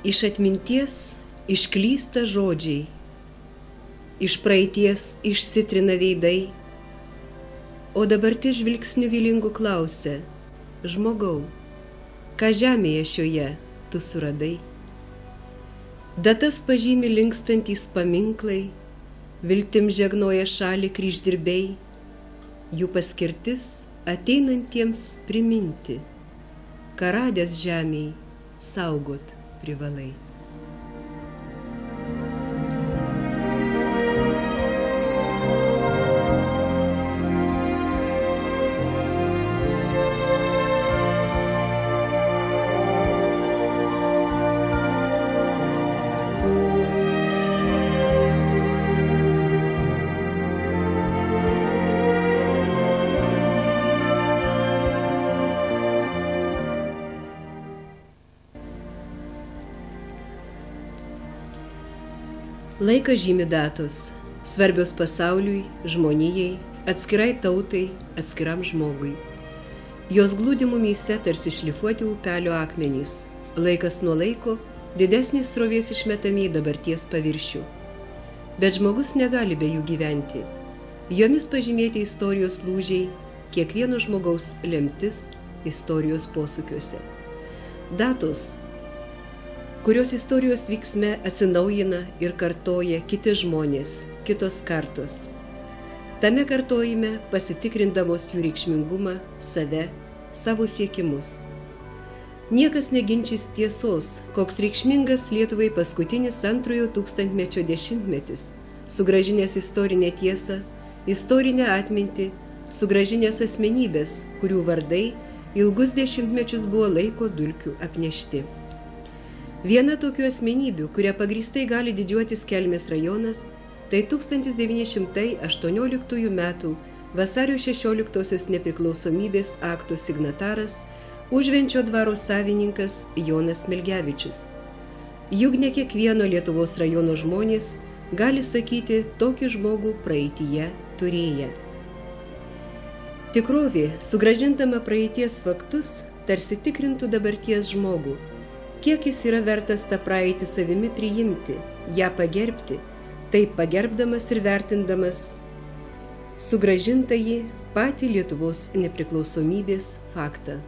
Iš atminties išklysta žodžiai, iš praeities išsitrina veidai, o dabartis žvilgsnių vilingų klausia: žmogau, ką žemėje šioje tu suradai? Datas pažymi linkstantys paminklai, viltim žegnoja šalį kryždirbiai, jų paskirtis ateinantiems priminti, ką radęs žemėj saugot privalai. Laiką žymi datos, svarbios pasauliui, žmonijai, atskirai tautai, atskiram žmogui. Jos glūdi mumyse tarsi šlifuoti upelio akmenys. Laikas nuo laiko didesnės srovės išmetami į dabarties paviršių. Bet žmogus negali be jų gyventi. Jomis pažymėti istorijos lūžiai, kiekvieno žmogaus lemtis istorijos posūkiuose. Datos, kurios istorijos vyksme atsinaujina ir kartoja kiti žmonės, kitos kartos. Tame kartojime pasitikrindamos jų reikšmingumą, save, savo siekimus. Niekas neginčys tiesos, koks reikšmingas Lietuvai paskutinis antrojo tūkstantmečio dešimtmetis, sugrąžinęs istorinę tiesą, istorinę atmintį, sugrąžinęs asmenybės, kurių vardai ilgus dešimtmečius buvo laiko dulkių apnešti. Viena tokių asmenybių, kuria pagrįstai gali didžiuotis Kelmės rajonas, tai 1918 m. vasario 16-osios nepriklausomybės akto signataras, Užvenčio dvaro savininkas Jonas Smilgevičius. Juk ne kiekvieno Lietuvos rajono žmonės gali sakyti tokį žmogų praeityje turėję. Tikrovė, sugrąžindama praeities faktus, tarsi tikrintų dabarties žmogų. Kiek jis yra vertas tą praeitį savimi priimti, ją pagerbti, taip pagerbdamas ir vertindamas sugrąžintąjį patį Lietuvos nepriklausomybės faktą.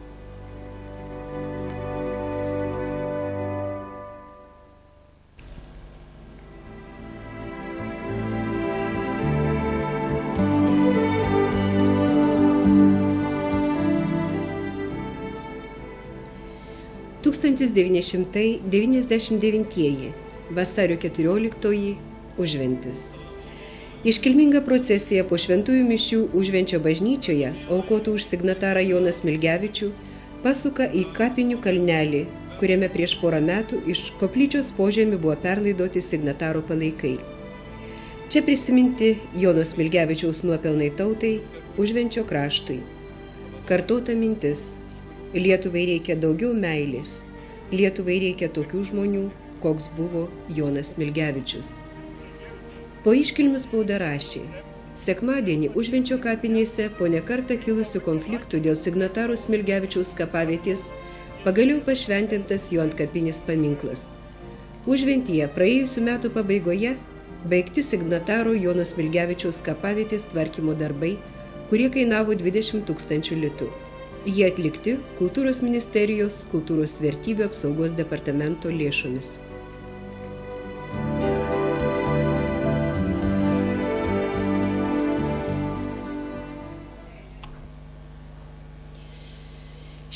Tūkstantis 999 vasario 14 Užventis. Iškilminga procesija po šventųjų mišių Užvenčio bažnyčioje, aukotų už signatarą Joną Smilgevičių, pasuka į kapinių kalnelį, kuriame prieš porą metų iš koplyčios požemių buvo perlaidoti signataro palaikai. Čia prisiminti Jono Smilgevičiaus nuopelnai tautai, Užvenčio kraštui. Kartota mintis: Lietuvai reikia daugiau meilės, Lietuvai reikia tokių žmonių, koks buvo Jonas Smilgevičius. Po iškilmių spauda rašė: sekmadienį Užvenčio kapinėse po nekartą kilusių konfliktų dėl signataro Smilgevičiaus kapavietės pagaliau pašventintas jo antkapinis paminklas. Užventyje praėjusių metų pabaigoje baigti signataro Jono Smilgevičiaus kapavietės tvarkymo darbai, kurie kainavo 20 000 litų. Jie atlikti Kultūros ministerijos kultūros vertybių apsaugos departamento lėšomis.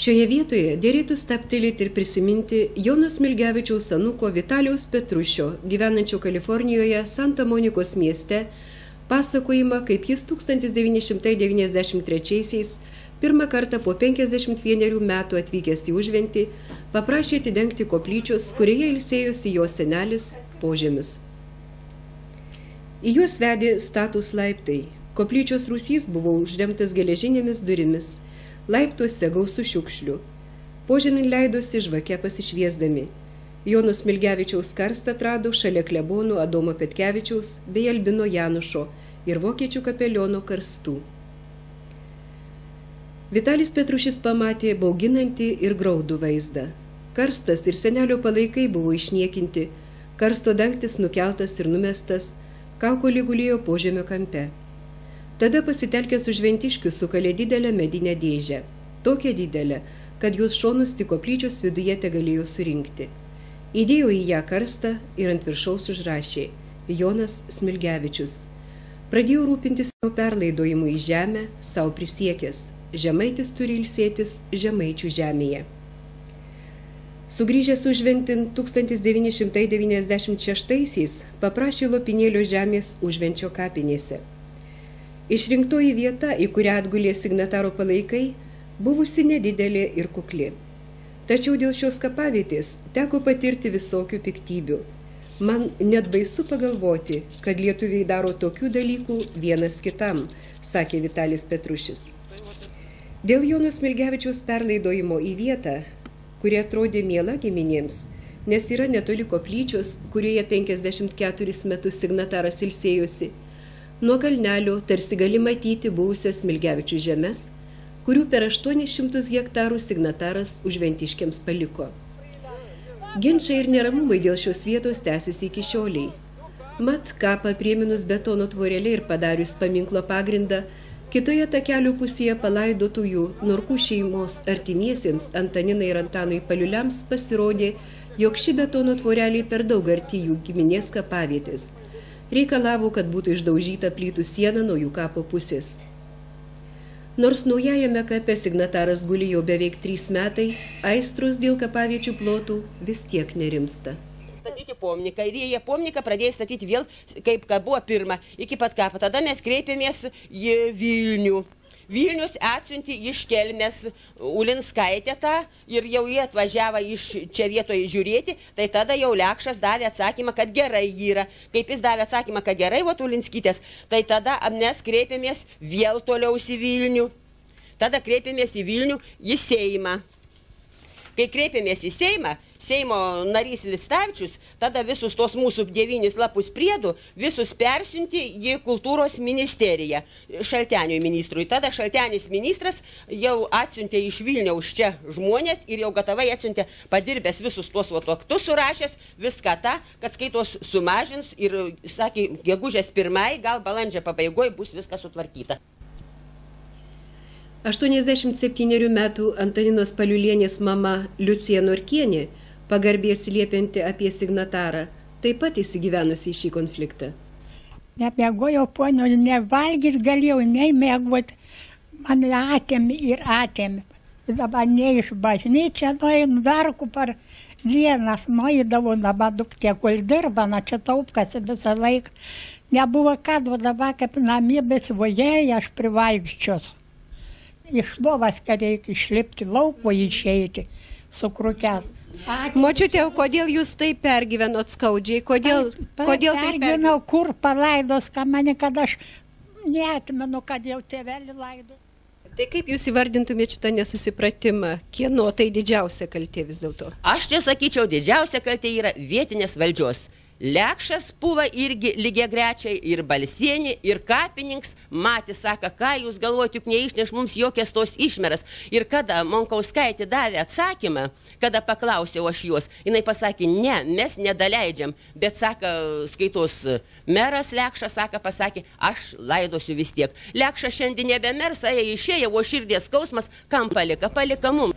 Šioje vietoje dėrėtų stabtelėti ir prisiminti Jono Smilgevičiaus anūko Vitalijaus Petrušio, gyvenančio Kalifornijoje, Santa Monikos mieste, pasakojimą, kaip jis 1993-aisiais pirmą kartą po 51 metų atvykęs į Užventį paprašė atidengti koplyčios, kurioje ilsėjosi jo senelis, požemius. Į juos vedė statūs laiptai. Koplyčios rūsys buvo užremtas geležinėmis durimis. Laiptuose gausų šiukšlių. Požemin leidosi žvake pasišviesdami. Jono Smilgevičiaus karstą atrado šalia klebono Adomo Petkevičiaus bei Albino Janušo ir vokiečių kapeliono karstų. Vitalijus Petrušis pamatė bauginantį ir graudų vaizdą. Karstas ir senelio palaikai buvo išniekinti, karsto dangtis nukeltas ir numestas, kaukolė gulėjo požemio kampe. Tada pasitelkęs užventiškius sukalė didelę medinę dėžę, tokią didelę, kad jos šonus tik koplyčios viduje tegalėjo surinkti. Įdėjo į ją karstą ir ant viršaus užrašė Jonas Smilgevičius. Pradėjo rūpintis savo perlaidojimu į žemę, savo prisiekęs. Žemaitis turi ilsėtis Žemaičių žemėje. Sugrįžęs Užventin 1996-aisiais paprašė lopinėlio žemės Užvenčio kapinėse. Išrinktoji vieta, į kurią atgulė signataro palaikai, buvusi nedidelė ir kukli. Tačiau dėl šios kapavietės teko patirti visokių piktybių. Man net baisu pagalvoti, kad lietuviai daro tokių dalykų vienas kitam, sakė Vitalis Petrušis. Dėl Jono Smilgevičiaus perlaidojimo į vietą, kuri atrodė miela giminėms, nes yra netoli koplyčios, kurioje 54 metus signataras ilsėjosi, nuo kalnelio tarsi gali matyti buvusias Smilgevičių žemes, kurių per 800 hektarų signataras užventiškiams paliko. Ginčai ir neramumai dėl šios vietos tęsiasi iki šioliai. Mat, kapą prieminus betono tvorelė ir padarius paminklo pagrindą, kitoje takelio pusėje palaidotųjų Norkų šeimos artimiesiems Antaninai ir Antanui Paliuliams pasirodė, jog ši betono tvorelė per daug arti jų giminės kapavietės. Reikalavo, kad būtų išdaužyta plytų siena nuo jų kapo pusės. Nors naujajame kape signataras guli jau beveik 3 metai, aistros dėl kapaviečių plotų vis tiek nerimsta. Statyti pomniką ir jie pomniką pradėjo statyti vėl, kaip buvo pirma, iki pat kapo. Tada mes kreipėmės į Vilnių. Vilnius atsiuntė iš Kelmės Ulinskaitę tą ir jau jie atvažiavo iš čia vietoje žiūrėti, tai tada jau Lekšas davė atsakymą, kad gerai yra. Kaip jis davė atsakymą, kad gerai, Ulinskytės, tai tada mes kreipėmės vėl toliau į Vilnių. Tada kreipėmės į Vilnių, į Seimą. Kai kreipėmės į Seimą, Seimo narys Listavičius, tada visus tos mūsų 9 lapus priedų, visus persiuntė į kultūros ministeriją, Šalteniui ministrui. Tada Šaltenis ministras jau atsiuntė iš Vilniaus čia žmonės ir jau gatavai atsiuntė padirbęs visus tuos aktus surašęs, viską tą, kad skaitos sumažins ir, sakė, gegužės 1, gal balandžio pabaigoje bus viskas sutvarkyta. 87 metų Antaninos Paliulienės mama Liucija Norkienė, pagarbiai atsiliepianti apie signatarą, taip pat įsigyvenusi į šį konfliktą. Nemėgojau ponio, nevalgyti galėjau, nei mėgoti. Man atėmė ir atėmė. Dabar ne iš bažnyčią nuėjau, verku per dienas nuėdavau, dabar duktė, kol dirba, na čia taupkasi visą laiką. Nebuvo ką, dabar kaip namie besivojėjai, aš privaikščios. Iš lovas, kad reikia išlipti lauko, išeiti su krūkės. Močiute, kodėl jūs taip pergyvenot skaudžiai? Kodėl pergyvenau, kur palaidos, ką mane, kad aš neatmenu, kad jau tėvelį laido. Tai kaip jūs įvardintumėte šitą nesusipratimą? Kieno tai didžiausia kaltė vis dėlto? Aš čia sakyčiau, didžiausia kaltė yra vietinės valdžios. Lekšas buvo irgi lygiagrečiai, ir Balsienė, ir kapininkas, matė, sako, ką jūs galvojate, juk neišneš mums jokias tos išmeras. Ir kada Monkauskaitė davė atsakymą, kada paklausiau aš juos, jinai pasakė, ne, mes nedaleidžiam, bet, sako, skaitos meras Lekšas, sako, pasakė, aš laidosiu vis tiek. Lekšas šiandien nebe meras, išėjo, o širdies skausmas, kam palika mum.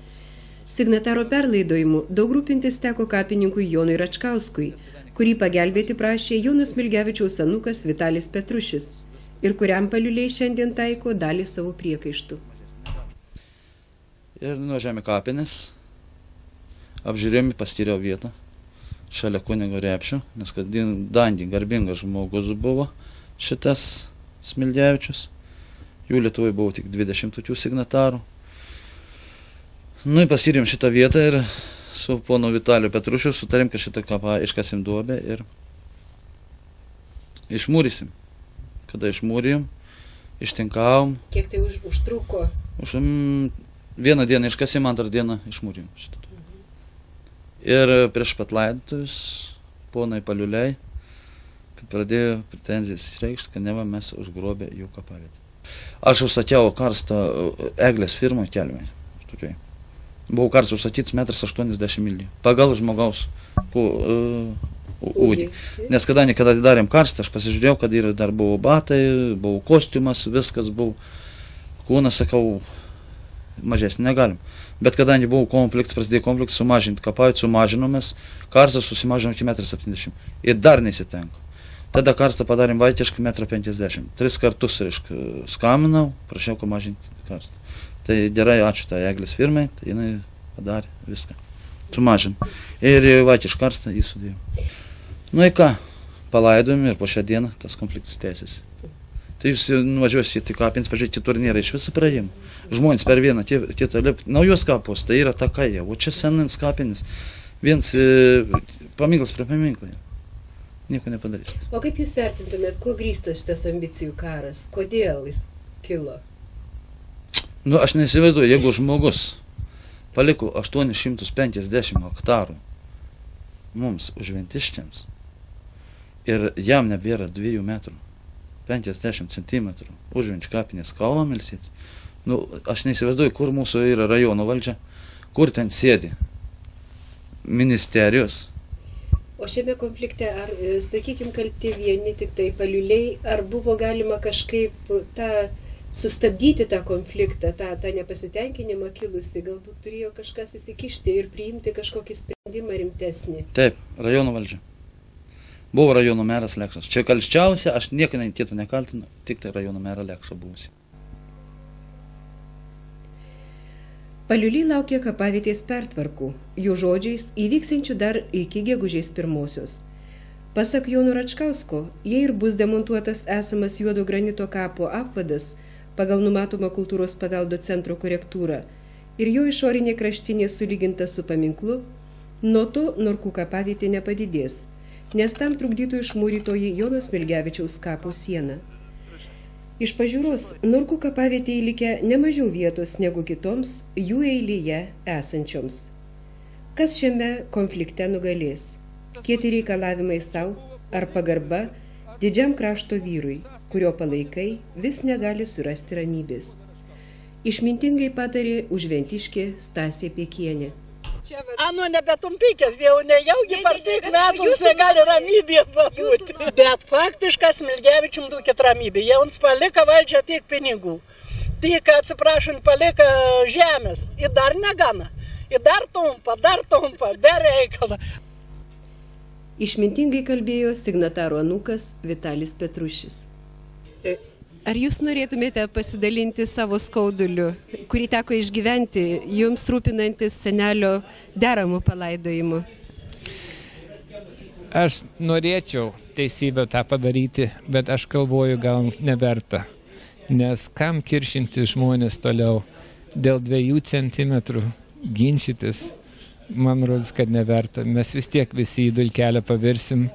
Signataro perlaidojimu daug rūpintis teko kapininkui Jonui Račkauskui, kurį pagelbėti prašė Jono Smilgevičiaus anūkas Vitalis Petrušis ir kuriam Paliuliai šiandien taiko dalį savo priekaištų. Ir nuvažiavome kapines, apžiūrėjome, paskyriau vietą šalia kunigo Repšio, nes kad dandy garbingas žmogus buvo šitas Smilgevičius. Jų Lietuvoje buvo tik 20 tokių signatarų. Nu, paskyrėm šitą vietą ir su pono Vitaliu Petrušiu sutarėm, kad šitą kapą iškasim duobę ir išmūrysim. Kada išmūrijom, ištinkavom. Kiek tai užtruko? Vieną dieną iškasim, antrą dieną išmūrijom šitą. Ir prieš pat laidotuves ponai Paliuliai pradėjo pretenzijas reikšti, kad neva mes užgrobė jų kapavietę. Aš užsakiau karstą eglės firmai Kelmėje. Buvo karstas užsakytas 1,80 m pagal žmogaus ūgį. Nes kada darėm karstą, aš pasižiūrėjau, kad ir dar buvo batai, buvo kostiumas, viskas buvo. Kūnas, sakau, mažesnį negalim. Bet kadangi buvo komplektas, prasidėjo komplektas sumažinti kapavį, sumažinomės, karstas susimažinom iki 1,70 m. Ir dar nesitenko. Tada karstą padarėm vaikiškai 1,50 m. 3 kartus, reiškia, skambinau, prašiau, kad mažinti karstą. Tai gerai, ačiū tai Eglės firmai, tai jinai padarė viską. Sumažin. Ir vaikišką karstą įsudėjau. Nu į ką, palaidojom ir po šią dieną tas konfliktas tęsiasi. Tai jūs nuvažiuosite į kapines, pažiūrėti turnyrą iš visą praėjimą. Žmonės per vieną, kitą lip. Naujos kapos, tai yra takai, o čia senis kapinis. Viens paminklas prie paminklo. Nieko nepadarys. O kaip jūs vertintumėt, kuo grįstas šitas ambicijų karas? Kodėl jis kilo? Nu, aš neįsivaizduoju, jeigu žmogus paliko 850 hektarų mums užventiškiams ir jam nebėra 2 metrų 50 centimetrų užvenčių kapinės kaulo milsėti, nu, aš neįsivaizduoju, kur mūsų yra rajono valdžia, kur ten sėdi ministerijos. O šiame konflikte, ar, sakykime, kalti vieni tik tai paliuliai, ar buvo galima kažkaip sustabdyti tą konfliktą, tą nepasitenkinimą kilusi, galbūt turėjo kažkas įsikišti ir priimti kažkokį sprendimą rimtesnį? Taip, rajono valdžia. Buvo rajono meras Lekšas. Čia kalščiausia, aš nieko kito nekaltinu, tik tai rajono merą Lekšą buvusi. Paliuliai laukia kapavietės pertvarkų, jų žodžiais įvyksinčių dar iki gegužės 1. Pasak Jono Račkausko, jei ir bus demontuotas esamas juodo granito kapo apvadas pagal numatomą kultūros paveldo centro korektūrą ir jo išorinė kraštinė sulyginta su paminklu, nuo to Norkų kapavietė nepadidės, nes tam trukdytų išmūrytoji Jono Smilgevičiaus kapo siena. Iš pažiūros, Norkų kapavietėje likę nemažiau vietos negu kitoms jų eilyje esančioms. Kas šiame konflikte nugalės? Kieti reikalavimai savo ar pagarba didžiam krašto vyrui, kurio palaikai vis negali surasti ramybės. Išmintingai patarė užventiškė Stasė Piekienė. Anu nebetumpykės, jau nejaugi per tiek metų negali ramybė būti. Bet faktiškai Smilgevičium duokit ramybę. Jauns palika valdžia tiek pinigų. Tik, atsiprašant, palika žemės. Ir dar negana. Ir dar tumpa, be reikalo. Išmintingai kalbėjo signataro anūkas Vitalis Petrušis. Ar jūs norėtumėte pasidalinti savo skauduliu, kurį teko išgyventi, jums rūpinantis senelio deramų palaidojimu? Aš norėčiau teisybę tą padaryti, bet aš galvoju, gal neverta. Nes kam kiršinti žmonės toliau dėl 2 centimetrų ginčytis, man rodos, kad neverta. Mes vis tiek visi į dulkelę pavirsim,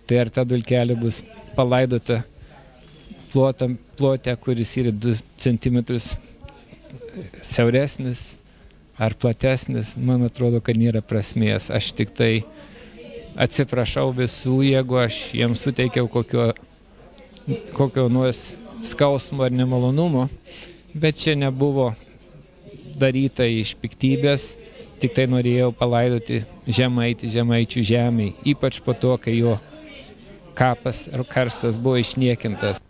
tai ar ta dulkelė bus palaidota plote, kuris yra 2 centimetrus siauresnis ar platesnis, man atrodo, kad nėra prasmės. Aš tik tai atsiprašau visų, jeigu aš jiems suteikiau kokio nors skausmo ar nemalonumo, bet čia nebuvo daryta iš piktybės, tik tai norėjau palaidoti žemaičių žemėj, ypač po to, kai jo kapas ar karstas buvo išniekintas.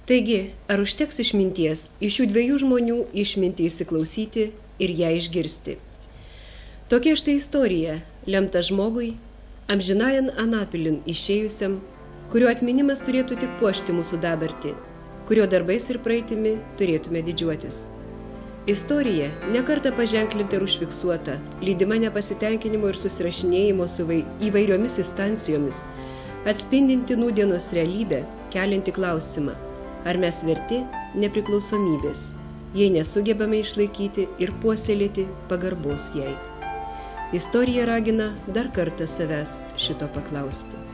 Taigi, ar užteks išminties iš šių 2 žmonių išmintį įsiklausyti ir ją išgirsti? Tokia štai istorija, lemta žmogui, amžinajan anapilin išėjusiam, kurio atminimas turėtų tik puošti mūsų dabartį, kurio darbais ir praeitimi turėtume didžiuotis. Istorija nekartą paženklinta ir užfiksuota, lydima nepasitenkinimo ir susirašinėjimo su įvairiomis instancijomis, atspindinti nūdienos realybę, kelianti klausimą, ar mes verti nepriklausomybės, jei nesugebame išlaikyti ir puoselėti pagarbos jai. Istorija ragina dar kartą savęs šito paklausti.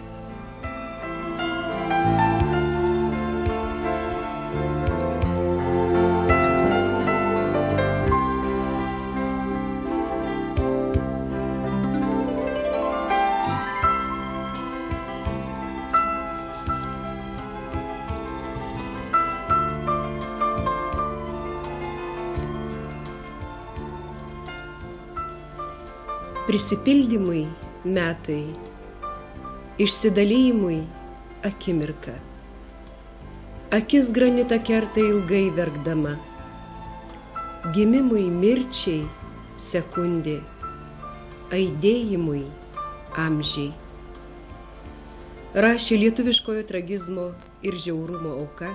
Prisipildymui metai, išsidalėjimui akimirka. Akis granitą kerta ilgai verkdama. Gimimui mirčiai sekundė, aidėjimui amžiai. Rašė lietuviškojo tragizmo ir žiaurumo auka,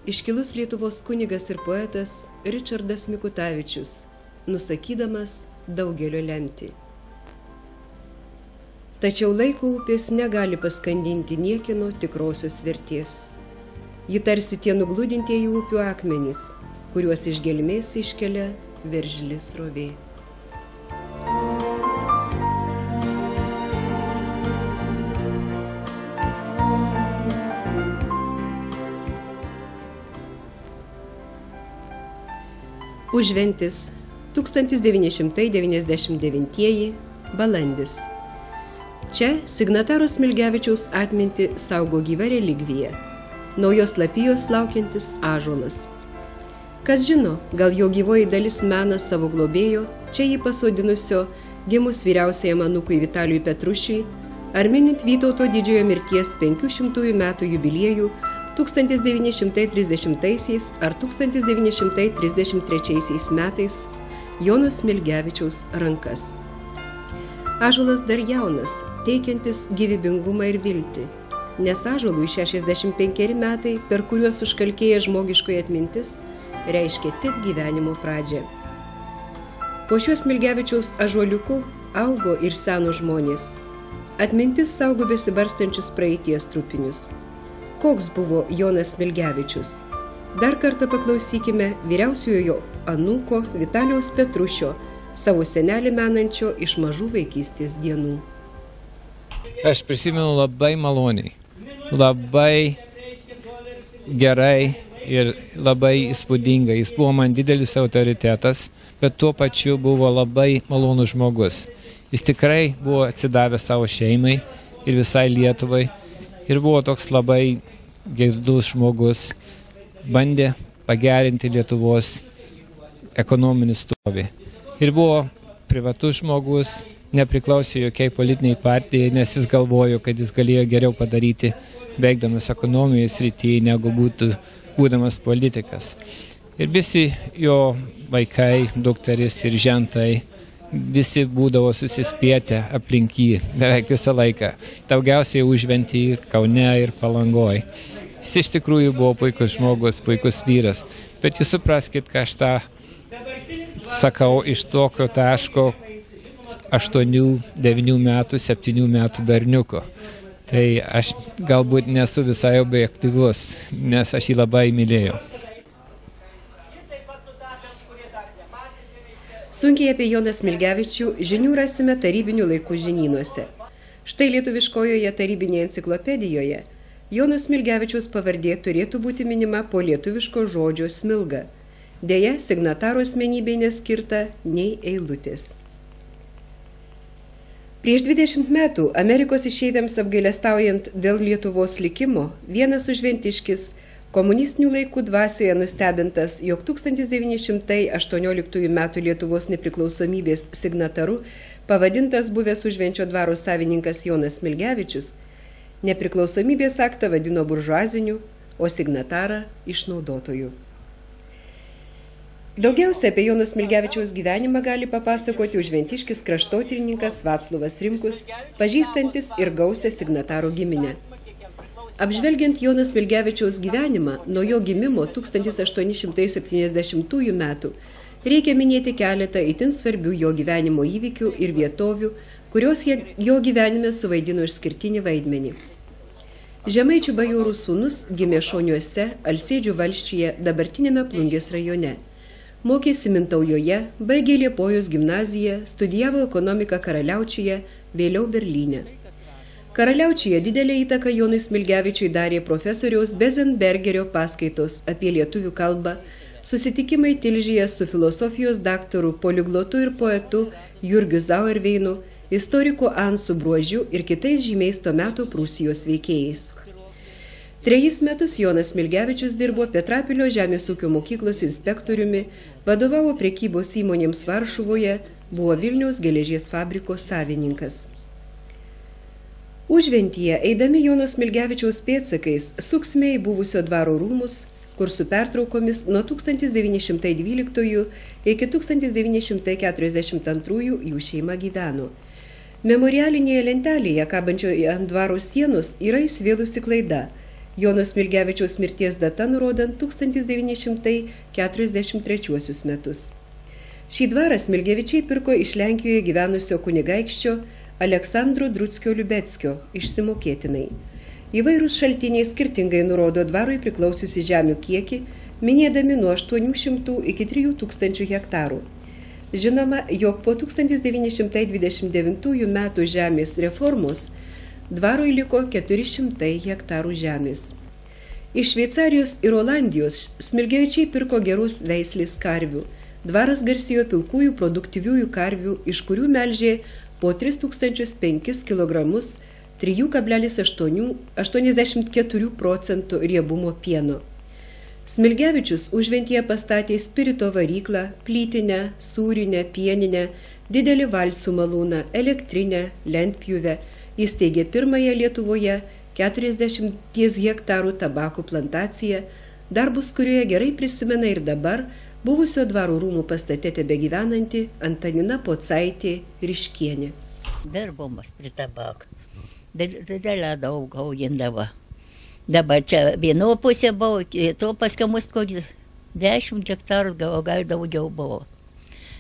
iškilus Lietuvos kunigas ir poetas Ričardas Mikutavičius, nusakydamas daugelio lemtį. Tačiau laiko upės negali paskandinti niekino tikrosios vertės. Ji tarsi tie nugludintieji upių akmenys, kuriuos iš gelmės iškelia veržli srovė. Užventis, 1999 balandis. Čia signataro Smilgevičiaus atmintį saugo gyva religvija, naujos lapijos laukiantis ąžuolas. Kas žino, gal jo gyvoji dalis menas savo globėjo, čia jį pasodinusio, gimus vyriausiajam anūkui Vitalijui Petrušiui, ar minint Vytauto didžiojo mirties 500 metų jubiliejų 1930 ar 1933 metais Jono Smilgevičiaus rankas. Ąžuolas dar jaunas, teikiantis gyvybingumą ir viltį, nes ąžuolui 65 metai, per kuriuos užkalkėja žmogiškoji atmintis, reiškia tik gyvenimo pradžią. Po šiuo Smilgevičiaus ąžuoliuku augo ir seno žmonės. Atmintis saugo besibarstančius praeities trupinius. Koks buvo Jonas Smilgevičius? Dar kartą paklausykime vyriausiojo anūko Vitalijaus Petrušio, savo senelį menančio iš mažų vaikystės dienų. Aš prisimenu labai maloniai, labai gerai ir labai įspūdingai. Jis buvo man didelis autoritetas, bet tuo pačiu buvo labai malonus žmogus. Jis tikrai buvo atsidavęs savo šeimai ir visai Lietuvai ir buvo toks labai gilus žmogus, bandė pagerinti Lietuvos ekonominį stovį. Ir buvo privatus žmogus, nepriklausė jokiai politiniai partijai, nes jis galvojo, kad jis galėjo geriau padaryti veikdamas ekonomijos srityje, negu būdamas politikas. Ir visi jo vaikai, dukteris ir žentai, visi būdavo susispietę aplink jį beveik visą laiką. Daugiausiai Užventy, Kaune ir Palangoj. Jis iš tikrųjų buvo puikus žmogus, puikus vyras. Bet jūs supraskit, ką aš tą sakau iš tokio taško 8-9 metų, 7 metų berniuko. Tai aš galbūt nesu visai objektyvus, nes aš jį labai mylėjau. Sunkiai apie Joną Smilgevičių žinių rasime tarybinių laikų žinynuose. Štai lietuviškojoje tarybinėje enciklopedijoje Jono Smilgevičiaus pavardė turėtų būti minima po lietuviško žodžio smilga. Deja, signataro asmenybei neskirta nei eilutės. Prieš 20 metų Amerikos išeiviams apgailestaujant dėl Lietuvos likimo, vienas užventiškis komunistinių laikų dvasioje nustebintas, jog 1918 metų Lietuvos nepriklausomybės signataru pavadintas buvęs Užvenčio dvaro savininkas Jonas Smilgevičius, nepriklausomybės aktą vadino buržuaziniu, o signatarą išnaudotoju. Daugiausia apie Jono Smilgevičiaus gyvenimą gali papasakoti užventiškis kraštotyrininkas Vaclovas Rimkus, pažįstantis ir gausią signataro giminę. Apžvelgiant Jono Smilgevičiaus gyvenimą nuo jo gimimo 1870 metų, reikia minėti keletą itin svarbių jo gyvenimo įvykių ir vietovių, kurios jo gyvenime suvaidino išskirtinį vaidmenį. Žemaičių bajorų sūnus gimė Šoniuose, Alsėdžių valsčiuje, dabartinėme Plungės rajone. Mokėsi Mintaujoje, baigė Liepojos gimnaziją, studijavo ekonomiką Karaliaučiuje, vėliau Berlyne. Karaliaučiuje didelę įtaką Jonui Smilgevičiui darė profesoriaus Bezenbergerio paskaitos apie lietuvių kalbą, susitikimai Tilžyje su filosofijos daktaru, poliglotu ir poetu Jurgiu Zauerveinu, istoriku Ansu Bruožiu ir kitais žymiais to meto Prūsijos veikėjais. 3 metus Jonas Smilgevičius dirbo Petrapilio žemės ūkio mokyklos inspektoriumi, vadovavo prekybos įmonėms Varšuvoje, buvo Vilniaus geležies fabriko savininkas. Užventyje, eidami Jono Smilgevičiaus pėdsakais, suksime į buvusio dvaro rūmus, kur su pertraukomis nuo 1912 iki 1942 jų šeima gyveno. Memorialinėje lentelėje, kabančioje ant dvaro sienos, yra įsivėlusi klaida. Jono Smilgevičiaus mirties data nurodant 1943 metus. Šį dvarą Smilgevičiai pirko iš Lenkijoje gyvenusio kunigaikščio Aleksandro Druckio Liubeckio išsimokėtinai. Įvairūs šaltiniai skirtingai nurodo dvarui priklausiusi žemių kiekį, minėdami nuo 800 iki 3000 hektarų. Žinoma, jog po 1929 metų žemės reformos dvarui liko 400 hektarų žemės. Iš Šveicarijos ir Olandijos Smilgevičiai pirko geros veislės karvių. Dvaras garsėjo pilkųjų produktyviųjų karvių, iš kurių melžė po 3005 kg 3,84% riebumo pieno. Smilgevičius Užventyje pastatė spirito varyklą, plytinę, sūrinę, pieninę, didelį valsų malūną, elektrinę, lentpjūvę. Įsteigė pirmąją Lietuvoje 40 hektarų tabako plantaciją, darbus, kurioje gerai prisimena ir dabar buvusio dvaro rūmų pastate tebegyvenanti Antanina Pocaitė Ryškienė. Dirbomas prie tabako. Didelę daug augindavo. Dabar čia vieno pusė buvo, to paskui mus kokį 10 hektarų, gal daugiau buvo.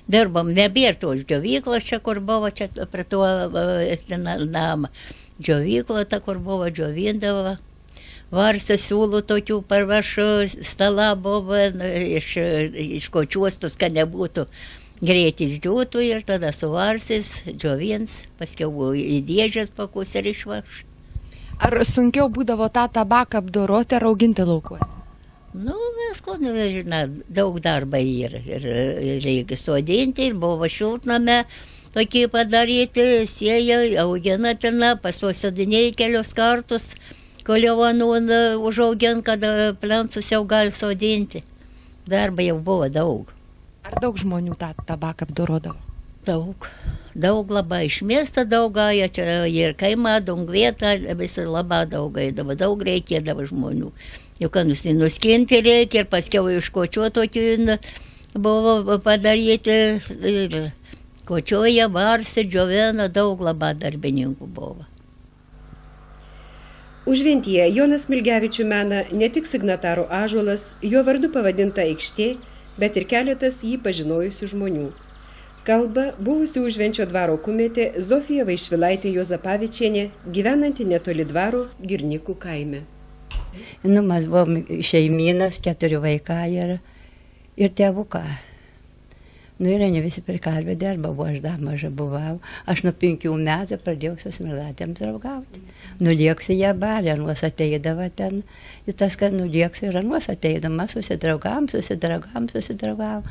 Dirbom, nebėr tos džiovyklos čia, kur buvo, čia prie to namą. Džiovyklo ta, kur buvo, džiovindavo. Varsą siūlų tokių parvašų, stalą buvo, iš kočiuostus, kad nebūtų greit išdžiūtų ir tada su varsais džiovins, paskiau į dėžės pakus ir išvaš. Ar sunkiau būdavo tą tabaką apdoroti ar auginti laukuose? Nu, visko, žinai, daug darba yra. Ir reikia sodinti, ir buvo šiltname tokie padaryti, sėja, augina ten, pasosodinėjai kelios kartus, kol jau užaugint, kada plentus jau gali sodinti. Darba jau buvo daug. Ar daug žmonių tą tabaką apdorodavo? Daug. Daug labai. Iš miesto daug gąja, čia ir kaimą, dungvietą, visi labai daug gaidavo, daug reikėdavo žmonių. Jau ką nuskinti reikia ir paskiau iš kočio tokių buvo padaryti. Kočioje, varsi, džiovena, daug labai darbininkų buvo. Užventyje Jonas Smilgevičių mena ne tik signataro ąžuolas, jo vardu pavadinta aikštė, bet ir keletas jį pažinojusių žmonių. Kalba buvusi Užvenčio dvaro kumetė Zofija Vaišvilaitė Juozapavičienė, gyvenanti netoli dvaro Girnikų kaime. Nu, mes buvom šeimynas, 4 vaikai ir tėvuką. Nu, ir ne visi per karvę dirba, aš dar maža buvau. Aš nuo 5 metų pradėjau su Smilatėm draugauti. Nulieksi ją barė, anuos ateidavo ten. Ir tas, kad nulieksi ir anuos ateidama, susidraugavom.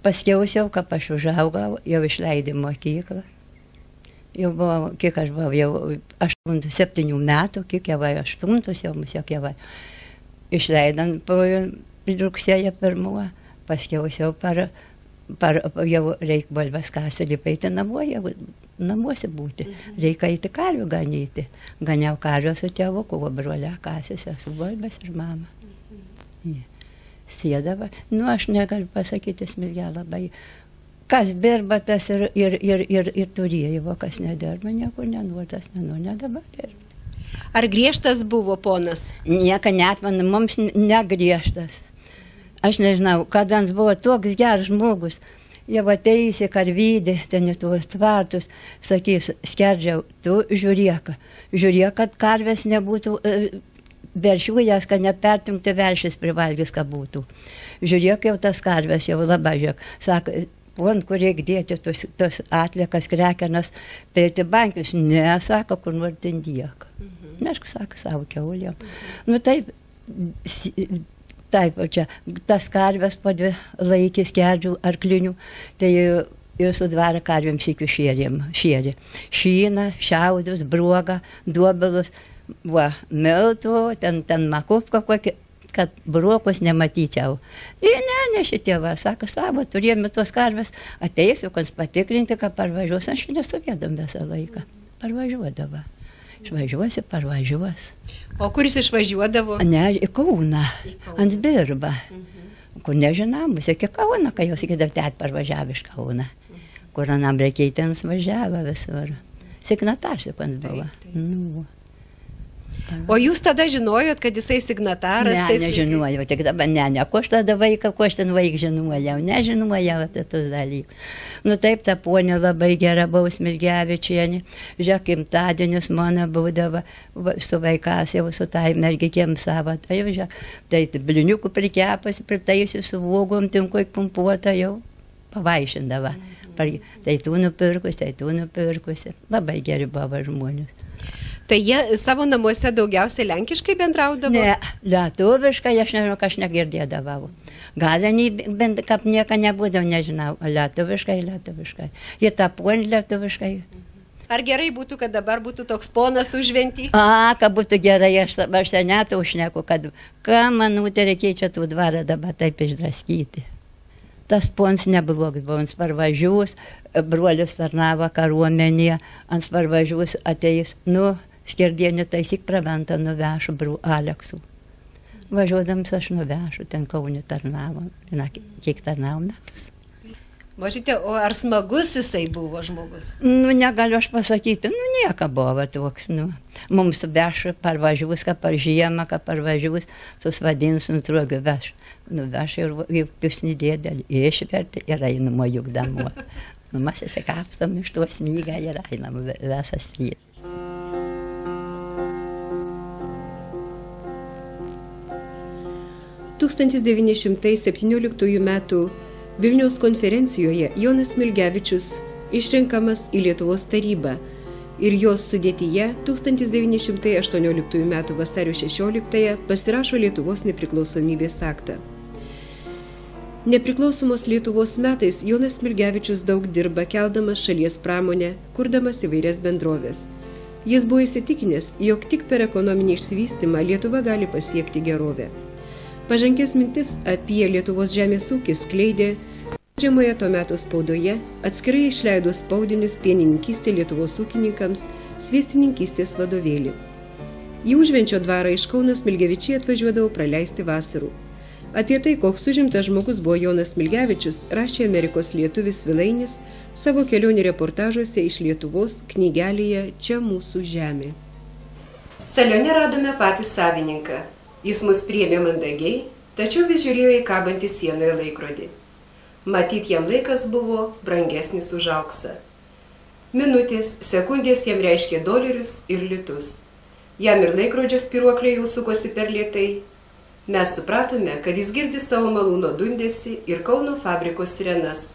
Paskiausiau, kad aš užaugau, jau išleidė mokyklą. Jau buvo, kiek aš buvau, jau 7 metų, kiek jau 8, jau mus jau išleidant po rugsėjo 1. Paskiausiau jau reikia balvas kasą, lipaiti namuose būti. Reikia eiti karvių ganyti. Ganiau karvių su tėvuku, o brolė kasėsi, su balvas ir mama. Sėdava. Nu, aš negaliu pasakyti, Smilgė labai. Kas dirba, tas ir turėjo, kas nedirba, nieko nenori, tas nenori, dabar dirba. Ar griežtas buvo ponas? Nieka net man, mums negriežtas. Aš nežinau, kada jis buvo toks geras žmogus, jau ateisi karvydį, ten į tuos tvartus, sakys, skerdžiau, tu žiūrėk, kad karvės nebūtų veršiujas, kad nepertumti veršis privalgys, kad būtų. Žiūrėk jau tas karvės, jau labai žiūrėk. Sako, pon, kur reikia dėti tos atliekas, krekenas, prieiti bankius. Ne, sako, kur nors ten dėk. Neaišku, sako, savo kiaulėm. Nu taip, čia tas karvės po 2 laikys kerdžių arklinių, tai jūsų dvarą karvėm sykių šėrė. Šyną, šiaudus, bruogą, duobelus, miltų, ten makupką kokį, kad brokos nematyčiau. Ir nenešė tėvas, sako, savo, turėjome tos karves, ateisiu, kad patikrinti, kad parvažiuos, aš nestovėdam visą laiką, parvažiuodavo. Išvažiuosi, parvažiuos. O kuris išvažiuodavo? Ne, į Kauną, ant Birbą, kur nežinomus, iki Kauną, kai jos iki davtet parvažiavo iš Kauną, kur anam reikiai ten važiavo visur. Signatarsiu, kad buvo. Nu. O jūs tada žinojot, kad jisai signataras? Ne, nežinojau, tik dabar ne, ko aš tada vaiką, ko aš ten vaiką žinojau, nežinojau apie tos dalykus. Nu taip, ta ponė labai gera buvo Smilgevičienė, žiūrėk, gimtadienis mano būdavo su vaikas, jau su tai mergikėm savo, tai jau žiūrėk, tai bliniukų prikepas, pritaisiu su vogom, tinkoj pumpuota jau pavaišindavo. Tai tų nupirkusi, labai geri buvo žmonės. Tai jie savo namuose daugiausiai lenkiškai bendraudavo? Ne, lietuviškai, aš nežinau, ką aš negirdėdavau. Gal bent kaip nieko nebūdavo, nežinau, lietuviškai. Jie tą ponį lietuviškai. Ar gerai būtų, kad dabar būtų toks ponas Užventy? Kad būtų gerai, aš ten net užneku, kad ką manau, tai reikia čia tų dvarą dabar taip išdraskyti. Tas pons neblogs buvo, ant parvažius, brolis tarnavo kariuomenėje, ant parvažius ateis, skirdienį taisyk praventą nuvešu Aleksų. Važiuodams aš nuvešu, ten Kaune tarnavo, kiek tarnavo metus. Mažyte, o ar smagus jisai buvo žmogus? Negaliu aš pasakyti, nieka buvo toks, Mums vešu parvažius, ką par žiemą, ką parvažius, susvadins, nutrogiu veš. Nuveš ir pisnį dėdelį, išverti ir einamo jukdamo. Mes įsikapstam iš to snygą ir einam visas rytas. m. Vilniaus konferencijoje Jonas Smilgevičius išrenkamas į Lietuvos tarybą ir jos sudėtyje 1918 m. vasario 16 pasirašo Lietuvos nepriklausomybės aktą. Nepriklausomos Lietuvos metais Jonas Smilgevičius daug dirba keldamas šalies pramonę, kurdamas įvairias bendrovės. Jis buvo įsitikinęs, jog tik per ekonominį išsivystymą Lietuva gali pasiekti gerovę. Pažangės mintis apie Lietuvos žemės ūkį skleidė žemoje to meto spaudoje, atskirai išleido spaudinius pienininkystė Lietuvos ūkininkams, sviestininkystės vadovėlį. Į Užvenčio dvarą iš Kauno Smilgevičiai atvažiuodavo praleisti vasarų. Apie tai, koks užimtas žmogus buvo Jonas Smilgevičius, rašė Amerikos lietuvis Vilainis savo kelionių reportažuose iš Lietuvos knygelėje Čia mūsų žemė. Salione radome patį savininką. Jis mus priėmė mandagiai, tačiau vis žiūrėjo į kabantį sienoje laikrodį. Matyt, jam laikas buvo brangesnis už auksą. Minutės, sekundės jam reiškė dolerius ir litus. Jam ir laikrodžio spyruoklė jau sukosi per lėtai. Mes supratome, kad jis girdi savo malūno dundesį ir Kauno fabrikos sirenas.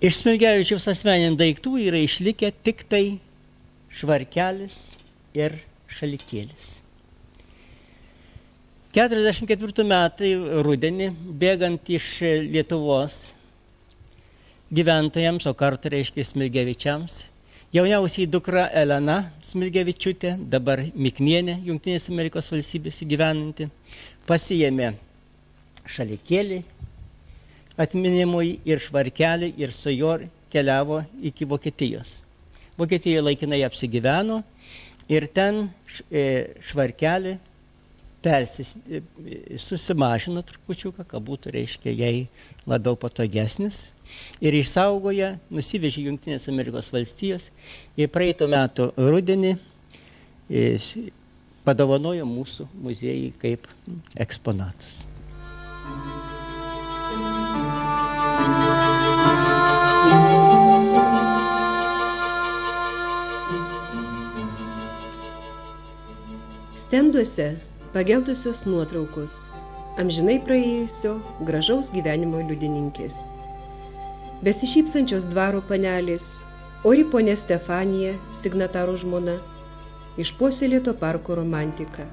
Iš Smilgevičiaus asmeninių daiktų yra išlikę tik tai švarkelis ir šalikėlis. 44 metai rudenį, bėgant iš Lietuvos gyventojams, o kartu reiškia Smilgevičiams, jauniausiai dukra Elena Smilgevičiūtė, dabar Miknienė, Jungtinės Amerikos valstybėse gyvenanti, pasiėmė šalikėlį atminimui ir švarkelį ir su juo keliavo iki Vokietijos. Vokietijoje laikinai apsigyveno ir ten švarkelį susimažino trupučiuką, kad būtų, reiškia, jai labiau patogesnis ir išsaugoja, nusivežė Jungtinės Amerikos valstijos ir praeito metų rudenį padovanojo mūsų muziejai kaip eksponatus. Stenduose pageldusios nuotraukos, amžinai praėjusio gražaus gyvenimo liudininkės. Besišypsančios dvaro panelės, ori ponė Stefanija, signataro žmona, išpuoselėto parko romantika.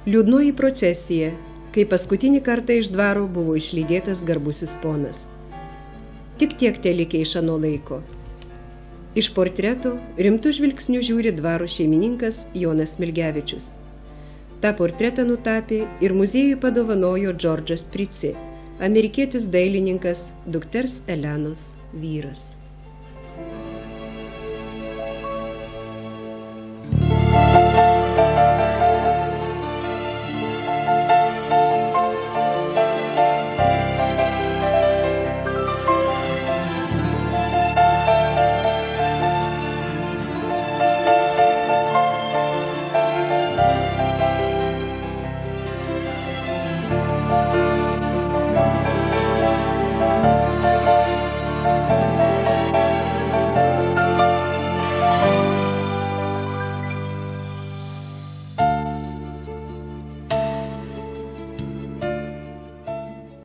Liūdnoji procesija, kai paskutinį kartą iš dvaro buvo išlydėtas garbusis ponas. Tik tiek telikė iš ano laiko. Iš portreto rimtų žvilgsnių žiūri dvaro šeimininkas Jonas Smilgevičius. Ta portretą nutapė ir muziejui padovanojo Džordžas Prici, amerikietis dailininkas, dukters Elenos vyras.